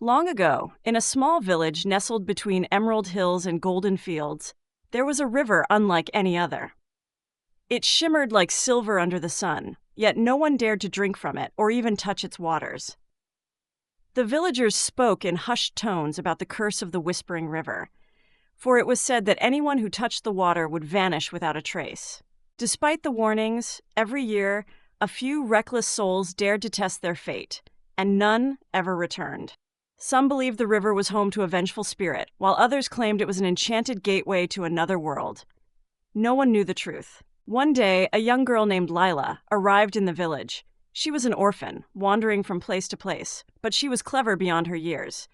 Long ago, in a small village nestled between emerald hills and golden fields, there was a river unlike any other. It shimmered like silver under the sun, yet no one dared to drink from it or even touch its waters. The villagers spoke in hushed tones about the curse of the Whispering River, for it was said that anyone who touched the water would vanish without a trace. Despite the warnings, every year, a few reckless souls dared to test their fate, and none ever returned. Some believed the river was home to a vengeful spirit, while others claimed it was an enchanted gateway to another world. No one knew the truth. One day, a young girl named Lila arrived in the village. She was an orphan, wandering from place to place, but she was clever beyond her years.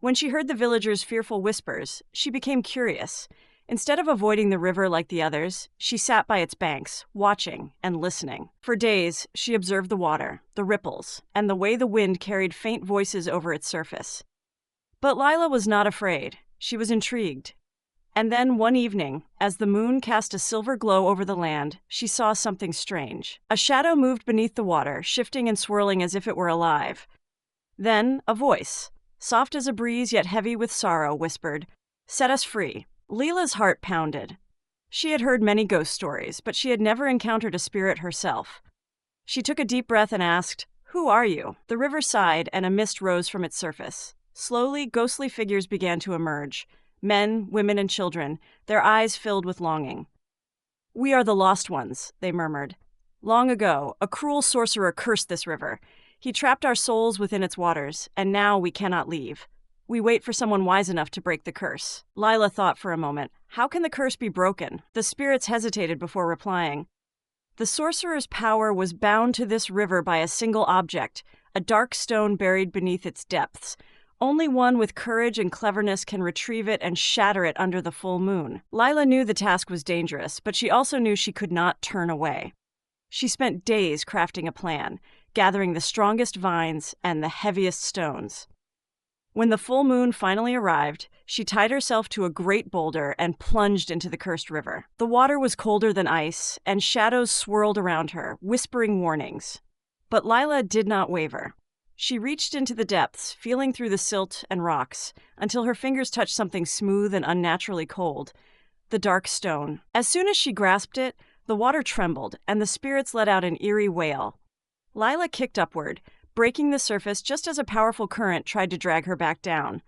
When she heard the villagers' fearful whispers, she became curious. Instead of avoiding the river like the others, she sat by its banks, watching and listening. For days, she observed the water, the ripples, and the way the wind carried faint voices over its surface. But Lila was not afraid. She was intrigued. And then one evening, as the moon cast a silver glow over the land, she saw something strange. A shadow moved beneath the water, shifting and swirling as if it were alive. Then a voice, soft as a breeze yet heavy with sorrow, whispered, "Set us free." Lila's heart pounded. She had heard many ghost stories, but she had never encountered a spirit herself. She took a deep breath and asked, "Who are you?" The river sighed and a mist rose from its surface. Slowly, ghostly figures began to emerge. Men, women, and children, their eyes filled with longing. "We are the lost ones," they murmured. "Long ago, a cruel sorcerer cursed this river. He trapped our souls within its waters, and now we cannot leave. We wait for someone wise enough to break the curse." Lila thought for a moment. How can the curse be broken? The spirits hesitated before replying. The sorcerer's power was bound to this river by a single object, a dark stone buried beneath its depths. Only one with courage and cleverness can retrieve it and shatter it under the full moon. Lila knew the task was dangerous, but she also knew she could not turn away. She spent days crafting a plan, gathering the strongest vines and the heaviest stones. When the full moon finally arrived, she tied herself to a great boulder and plunged into the cursed river. The water was colder than ice, and shadows swirled around her, whispering warnings. But Lila did not waver. She reached into the depths, feeling through the silt and rocks, until her fingers touched something smooth and unnaturally cold, the dark stone. As soon as she grasped it, the water trembled, and the spirits let out an eerie wail. Lila kicked upward, breaking the surface just as a powerful current tried to drag her back down.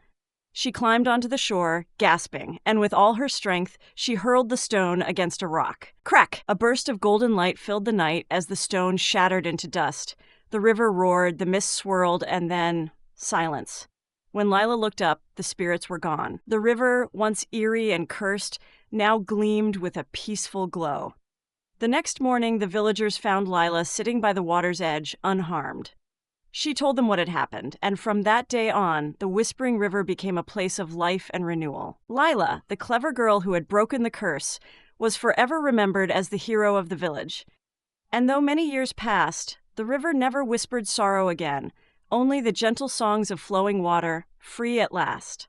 She climbed onto the shore, gasping, and with all her strength, she hurled the stone against a rock. Crack! A burst of golden light filled the night as the stone shattered into dust. The river roared, the mist swirled, and then silence. When Lila looked up, the spirits were gone. The river, once eerie and cursed, now gleamed with a peaceful glow. The next morning, the villagers found Lila sitting by the water's edge, unharmed. She told them what had happened, and from that day on, the Whispering River became a place of life and renewal. Lila, the clever girl who had broken the curse, was forever remembered as the hero of the village. And though many years passed, the river never whispered sorrow again, only the gentle songs of flowing water, free at last.